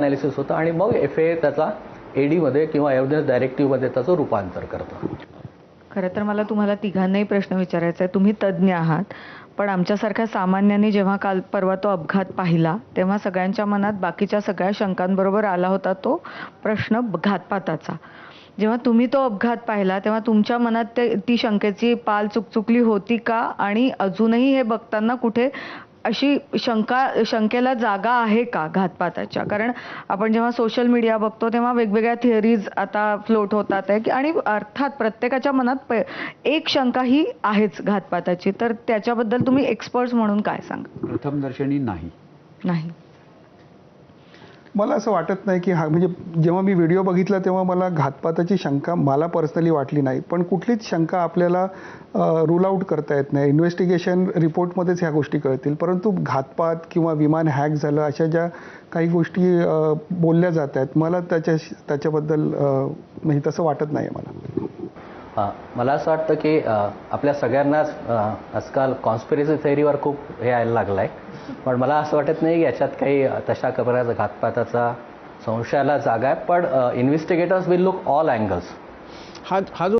Analysis होतं आणि मग FAA त्याचा AD-मध्ये किंवा एव्हिडन्स डायरेक्टिव्हमध्ये त्याचं रूपांतर करतं. खरं तर मला तुम्हाला तिघांनाही प्रश्न विचारायचा आहे. तुम्ही तज्ज्ञ आहात, पण आमच्यासारख्या सामान्यांनी जेव्हा काल परवा तो अपघात पाहिला, तेव्हा सगळ्यांच्या मनात बाकीच्या सगळ्या शंकांबरोबर आला होता तो प्रश्न घातपाताचा. जेव्हा तुम्ही तो अपघात पाहिला, तेव्हा तुमच्या मनात ती शंकेची पाल चुकचुकली होती का? आणि अजूनही हे बघताना कुठे अशी शंकेला जागा आहे का घातपाताच्या? कारण आपण जेव्हा सोशल मीडिया बघतो तेव्हा वेगवेगळ्या थिअरीज आता फ्लोट होतात आहे आणि अर्थात प्रत्येकाच्या मनात एक शंका ही आहेच घातपाताची. तर त्याच्याबद्दल तुम्ही एक्सपर्ट्स म्हणून काय सांगा? प्रथमदर्शनी नाही. मला असं वाटत नाही की म्हणजे जेव्हा मी व्हिडिओ बघितला तेव्हा मला घातपाताची शंका मला पर्सनली वाटली नाही. पण कुठलीच शंका आपल्याला रूल आउट करता येत नाही. इन्व्हेस्टिगेशन रिपोर्टमध्येच ह्या गोष्टी कळतील. परंतु घातपात किंवा विमान हॅक झालं अशा ज्या काही गोष्टी बोलल्या जात आहेत, मला त्याच्याबद्दल म्हणजे तसं वाटत नाही मला. मला असं वाटतं की आपल्या सगळ्यांनाच आजकाल कॉन्स्पिरसी थेअरीवर खूप हे यायला लागलं आहे. पण मला असं वाटत नाही की याच्यात काही तशा प्रकारचा घातपाताचा संशयाला जागा आहे. पण इन्व्हेस्टिगेटर्स विल लुक ऑल अँगल्स. हा जो